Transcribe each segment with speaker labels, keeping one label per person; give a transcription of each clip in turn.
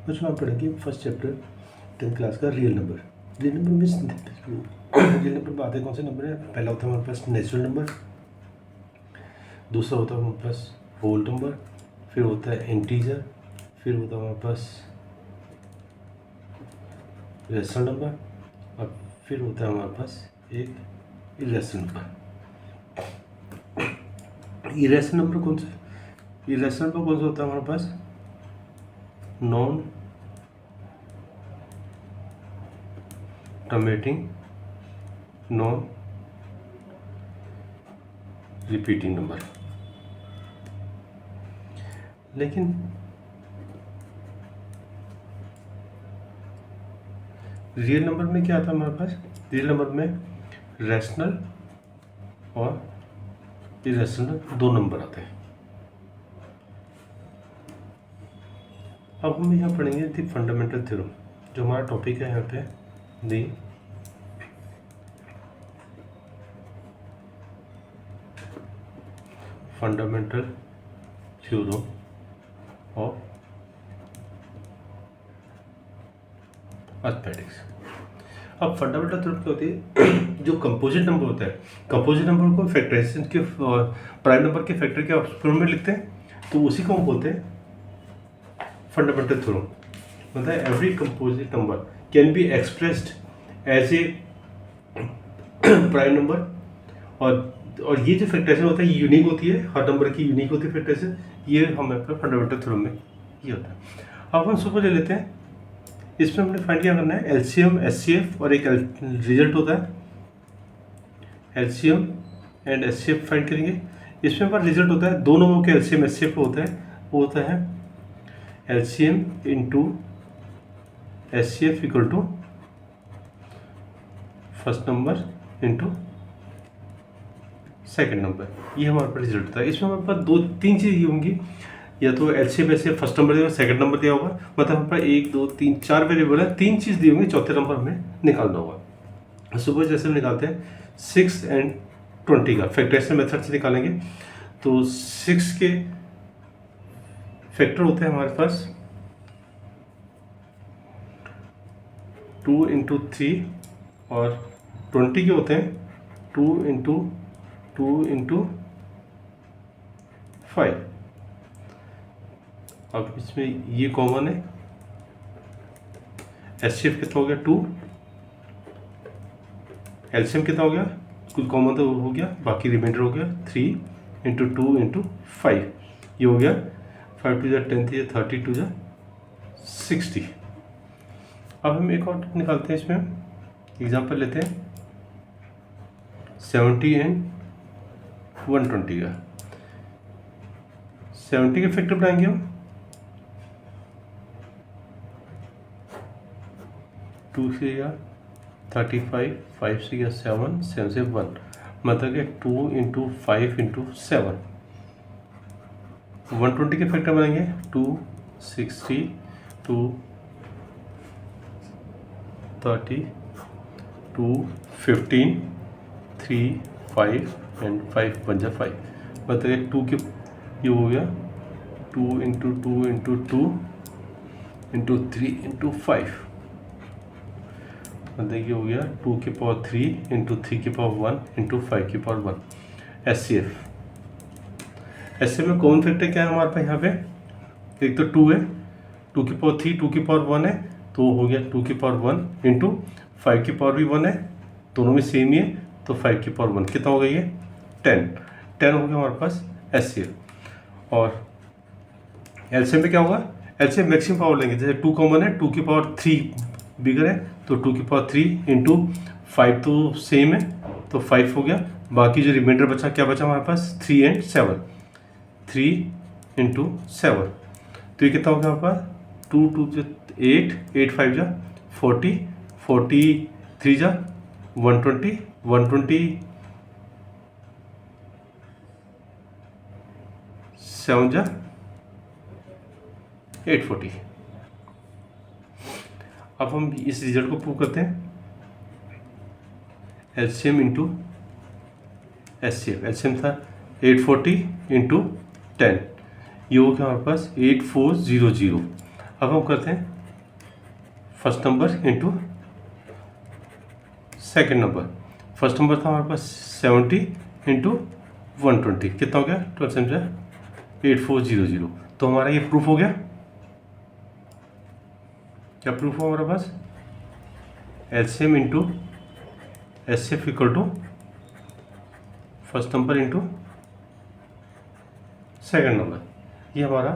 Speaker 1: बच्चों आप पढ़ेंगे फर्स्ट चैप्टर 10th क्लास का रियल नंबर। रियल नंबर में रियल नंबर में आते कौन से नंबर है? पहला होता है हमारे पास नेचुरल नंबर, दूसरा होता है हमारे पास होल नंबर, फिर होता है इंटीजर, फिर होता है हमारे पास रेशनल नंबर, और फिर होता है हमारे पास एक इरेशनल नंबर। इरेशनल नंबर कौन सा? इरेशनल नंबर कौन सा होता है हमारे पास? Non terminating, non repeating number. लेकिन रियल नंबर में क्या आता है हमारे पास? रियल नंबर में रैशनल और इरेशनल दो नंबर आते हैं। अब हम यहाँ पढ़ेंगे दी फंडामेंटल थ्योरम, जो हमारा टॉपिक है यहाँ पे the fundamental theorem of arithmetics. अब फंडामेंटल थ्योरम क्या होती है? जो कंपोजिट नंबर होता है, कंपोजिट नंबर को फैक्टराइजेशन के प्राइम नंबर के फैक्टर के फॉर्म में लिखते हैं, तो उसी को हम बोलते हैं फंडामेंटल थ्योरम। मतलब every composite number can be expressed as a prime number, और ये जो फैक्टराइजेशन होता है ये यूनिक होती है, हर नंबर की यूनिक होती है फैक्टराइजेशन। ये हमें अपना फंडामेंटल थ्योरम में ये होता है। अब हम सुपर ले लेते हैं, इसमें हमने फाइंड क्या करना है? एलसीएम, एचसीएफ और एक रिजल्ट होता है, एलसीएम एंड एचसीएफ फाइंड करेंगे। इसमें हमारा रिजल्ट होता है दो नंबरों के एलसीएम एचसीएफ होता है, वो होता है LCM into HCF equal to first number into second number. ये हमारे पास रिजल्ट होता है। इसमें हमारे पास दो तीन चीज़ होंगी, या तो एलसीएम एचसीएफ फर्स्ट नंबर दिया, सेकंड नंबर दिया होगा, मतलब हमारे पास 1 2 3 4 वेरिएबल है, तीन चीज़ दी होंगी, चौथे नंबर हमें निकालना होगा। सुबह जैसे हम निकालते हैं 6 एंड 20 का फैक्टराइजेशन मेथड से निकालेंगे, तो 6 के फैक्टर होते हैं हमारे पास 2 इंटू 3, और 20 के होते हैं 2 इंटू 2 इंटू 5। अब इसमें ये कॉमन है, एचसीएफ कितना हो गया 2, एलसीएम कितना हो गया, कुछ कॉमन तो हो गया, बाकी रिमाइंडर हो गया 3 इंटू 2 इंटू 5, ये हो गया 5 टू 10 3 30 टू 60। अब हम एक और निकालते हैं, इसमें एग्जांपल लेते हैं 70 एंड 120 का। 70 के फैक्टर बनाएंगे हम 2 से या 35, 5 से या 7, 7 से 1, मतलब कि 2 इंटू 5 इंटू 7। 120 के फैक्टर बनाएंगे 260, 2 30, 2 15, 3 5 एंड 5 बन जा 5, मतलब 2 के ये हो गया 2 इंटू 2 इंटू 2 इंटू 3 इंटू 5, मतलब ये हो गया 2 के पावर 3 इंटू 3 के पावर 1 इंटू 5 के पावर 1। एचसीएफ, एचसीएफ में कॉमन फैक्टर क्या है हमारे पास यहाँ पे? एक तो 2 है, 2 की पावर 3 2 की पावर 1 है, तो हो गया 2 की पावर 1 इंटू 5 की पावर भी 1 है, दोनों में सेम ही है, तो 5 की पावर 1 कितना हो गया? ये 10 हो गया हमारे पास एचसीएफ। और एलसीएम में क्या होगा? एलसीएम मैक्सिमम पावर लेंगे, जैसे 2 कॉमन है, 2 की पावर 3 बिगर है, तो 2 की पावर 3 इंटू 5 तो सेम है, तो 5 हो गया। बाकी जो रिमाइंडर बचा, क्या बचा हमारे पास? 3 एंड 7, 3 इंटू 7, तो ये कितना हो गया हमारे पास? 2 2 8, 8 5 जा 40, 43 जा 120, 120 7 जा 840। अब हम इस रिजल्ट को प्रूव करते हैं, एलसीएम इंटू एचसीएफ। एलसीएम था 840 इंटू 10, ये हो गया हमारे पास 8400, अब हम करते हैं first number into second number. First number था हमारे पास 70 इंटू 120, कितना हो गया 8400। तो हमारा ये प्रूफ हो गया। क्या प्रूफ हो हमारे पास? LCM into HCF equal to first number into second number. ये हमारा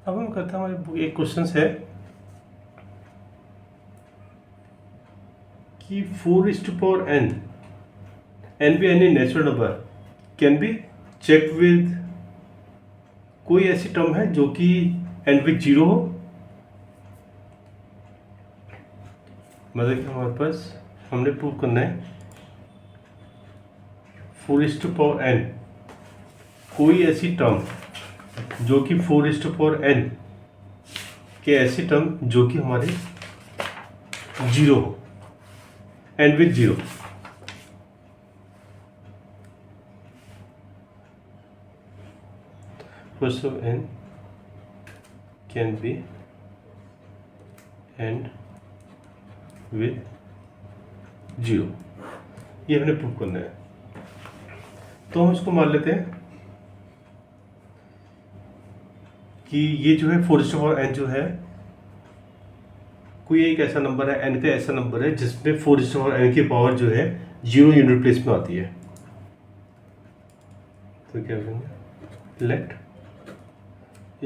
Speaker 1: अब हम करते हैं, हमारे एक क्वेश्चन है कि 4:n, n भी any natural number can be check with, कोई ऐसी टर्म है जो कि n विद 0 हो। मतलब कि हमारे पास हमने प्रूव करना है 4:n कोई ऐसी टर्म जो कि 4:n के ऐसी टर्म जो कि हमारे 0 हो, n with 0। First of n can be and with 0, ये हमने प्रूव करना है। तो हम इसको मान लेते हैं कि ये जो है 4:n जो है कोई एक ऐसा नंबर है, n का ऐसा नंबर है जिसमें 4:n की पावर जो है 0 यूनिट प्लेस में आती है। तो क्या करेंगे, late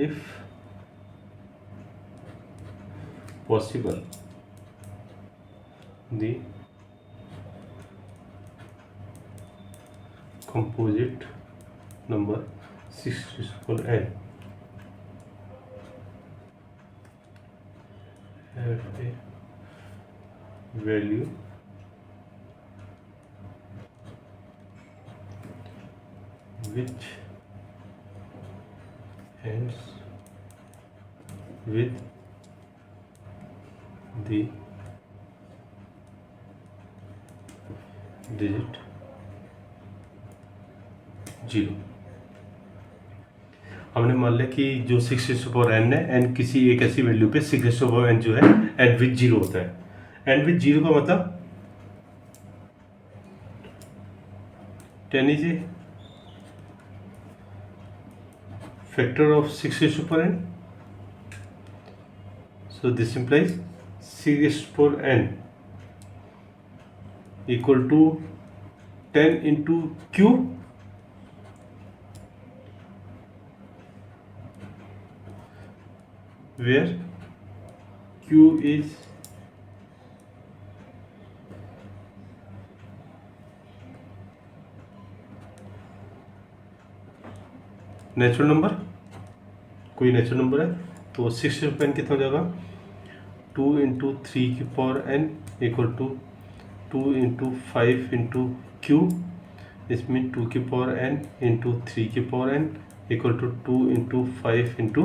Speaker 1: if possible the composite number 6:n have a value which ends with the digit 0। हमने मान लिया कि जो 6:n है, n किसी एक ऐसी वैल्यू पे 6:n जो है n विद 0 होता है। n विद 0 का मतलब 10 is a factor of 6:n, so this implies 6:n equal to 10 into q, where q is natural number, कोई नेचुरल नंबर है। तो 6:n कितना हो जाएगा, 2 इंटू 3 की power n equal to 2 into 5 into Q, इसमें 2 की पावर n इंटू 3 की power n equal to 2 into 5 into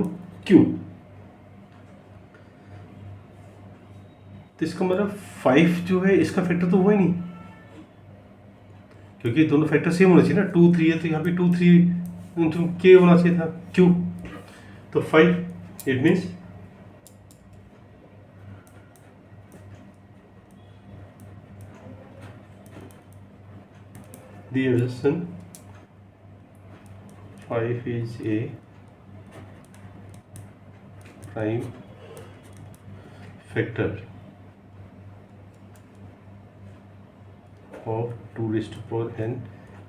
Speaker 1: Q. तो इसका मतलब 5 जो है इसका फैक्टर तो हुआ ही नहीं, क्योंकि दोनों फैक्टर सेम होना चाहिए ना। 2 3 है तो यहाँ पे 2 3 इंटू के होना चाहिए था, क्यू। तो 5 it means the assumption 5 is a prime factor of 2:n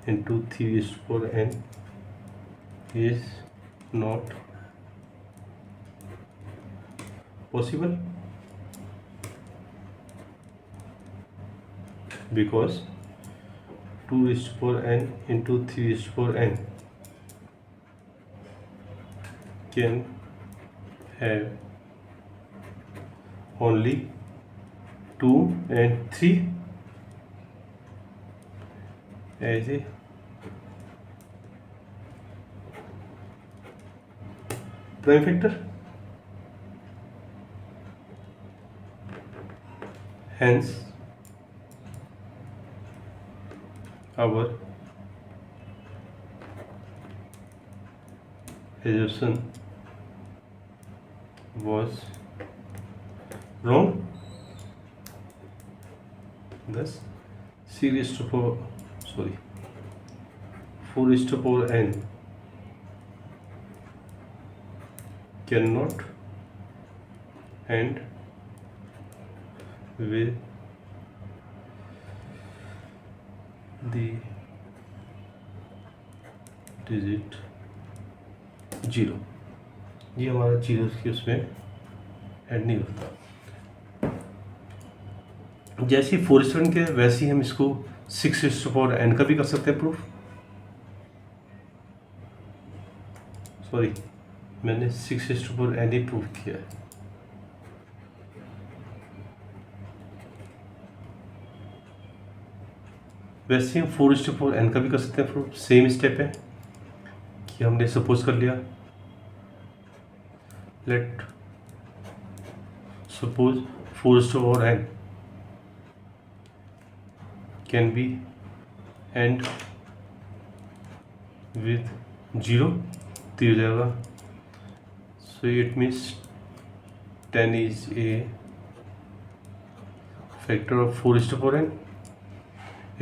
Speaker 1: into 3:n is not possible because 2:n into 3:n can have only 2 and 3 as a prime factor. Hence our assumption was wrong. Thus c raised to power 4 raised to power n cannot end with the digit 0। ये हमारा zero की उसमें add नहीं होता। जैसे 4:1 के वैसे ही हम इसको 6⁴n का भी कर सकते हैं प्रूफ। सॉरी, मैंने 6⁴n ही प्रूफ किया है। वैसे ही 4:4n का भी कर सकते हैं प्रूफ। सेम स्टेप है कि हमने सपोज कर लिया, let suppose 4:n can be and with 0, तो हो जाएगा। So it means 10 is a factor of 4:4n।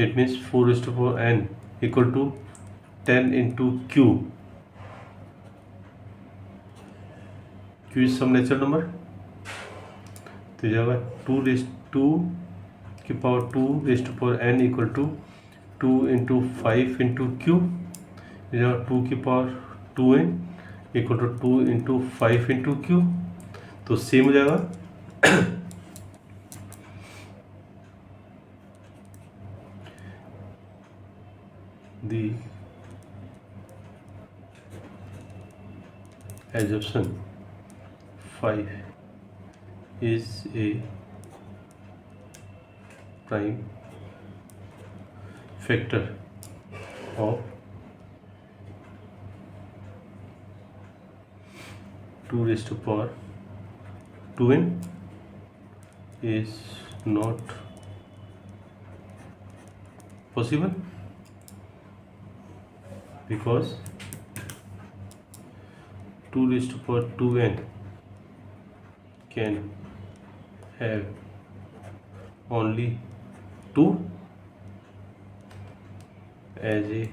Speaker 1: It means 4:4n equal to 10 into q. Q is some natural number, तो जाएगा 2 की power 2⁴n equal to 2 into 5 into q। जाएगा 2 की power 2n equal to 2 into 5 into q। तो same हो जाएगा। The assumption 5 is a prime factor of 2⁴2n is not possible because 2⁴2n can have only 2 as a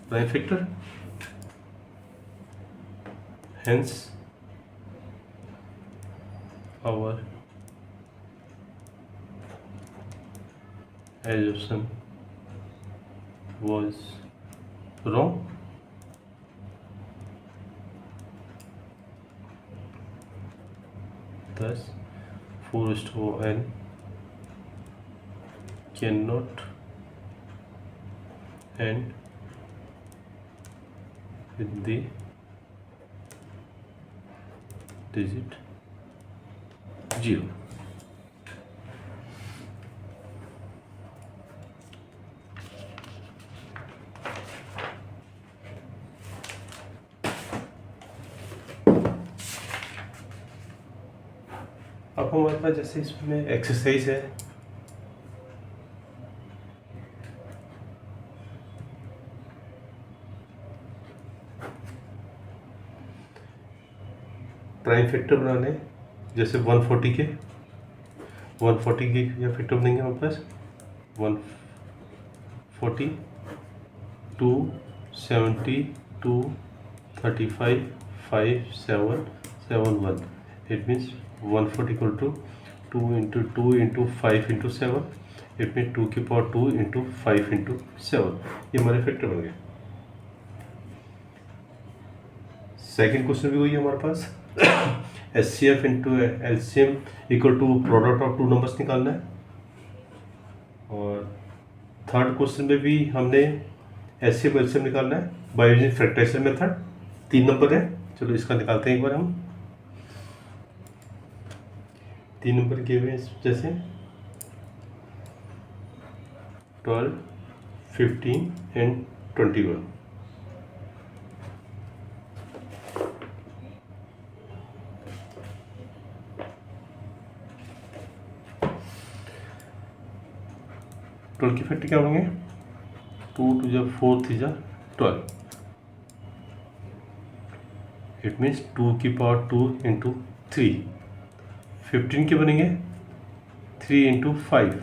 Speaker 1: prime factor, hence our assumption was wrong. Thus 4:n cannot end with the digit 0। अब हमारे पास जैसे इसमें exercise है, prime factor बनाने, जैसे 140 के क्या factor बनेंगे हमारे पास 140 270 235 5 7 7 1। It means 140 equal to 2 into 2 into 5 into 7। It mean 2 की पावर 2 into 5 into 7। ये हमारे फैक्टर बन गए। सेकेंड क्वेश्चन भी वही है हमारे पास। HCF into LCM equal to product of two numbers निकालना है। और थर्ड क्वेश्चन में भी हमने HCF LCM निकालना है by using factorization method. 3 number है, चलो इसका निकालते हैं एक बार हम। 3 नंबर किए हुए हैं जैसे 12 15 एंड 21। 12 के फैक्टर क्या होंगे, 2 2 जा 4 3 जा 12, इट मीन्स 2 की पावर 2 इंटू 3, 15 के बनेंगे 3 into 5,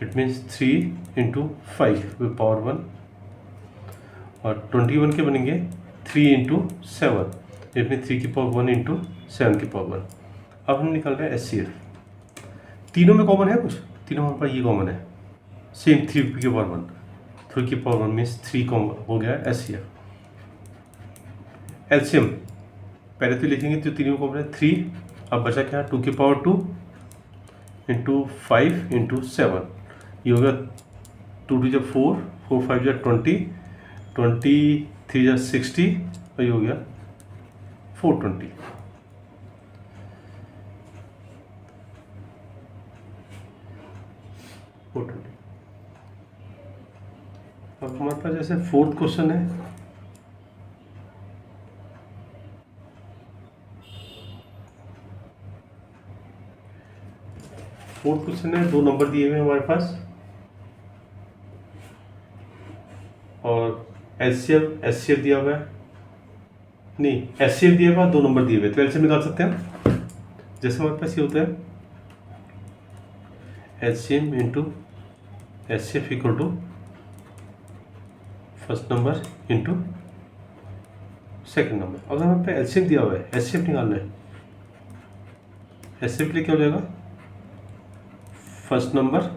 Speaker 1: it means 3 into 5 with power 1, और 21 के बनेंगे 3 इंटू 7, इट मीन 3 की पावर 1 इंटू 7 की पावर 1। अब हम निकाल रहे हैं SCF। तीनों में कॉमन है कुछ, तीनों हमारे पास ये कॉमन है, सेम 3 की पावर 1, 3 की पावर 1 मीन्स 3 कॉमन हो गया SCF। एलसीएम पहले तो लिखेंगे तो तीनों में कॉमन है 3, अब बचा क्या, 2 की पावर 2 इंटू 5 इंटू 7, ये होगा 2 2 जा 4, 4 5 जा 20, 23 जा 60, और ये हो गया 420। अब हमारे पास जैसे फोर्थ क्वेश्चन है, फोर्थ क्वेश्चन है 2 नंबर दिए हुए हमारे पास, और एचसीएफ दिया हुआ है, नहीं एचसीएफ दिया हुआ, 2 नंबर दिए हुए, तो एलसीएम निकाल सकते हैं। जैसे हमारे पास ये होता है HCM into HCF equal to first number into second number. अगर हमारे पास एलसीएम दिया हुआ है, एचसीएफ निकालना है, एचसीएफ के लिए क्या हो जाएगा, first number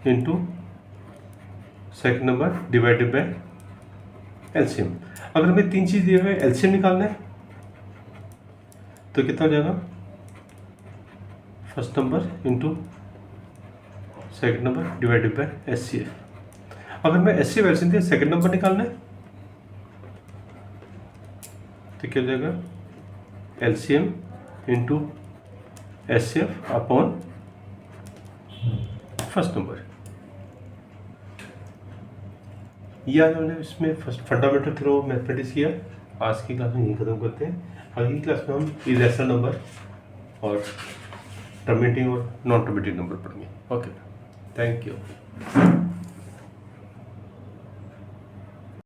Speaker 1: into second number divided by LCM. अगर हमें 3 चीज़ दिए हुए एलसीएम निकालना है तो कितना हो जाएगा, first number into second number divided by HCF. अगर मैं एचसीएफ एलसीएम दिया सेकंड नंबर निकालना है तो क्या हो जाएगा, LCM into HCF upon first number. ये आज हमने इसमें first fundamental theorem of mathematics किया। आज की क्लास में यही खत्म करते हैं। अगली क्लास में हम इरेशनल नंबर और टर्मिनेटिंग और नॉन टर्मिनेटिंग नंबर पढ़ेंगे। Okay, thank you.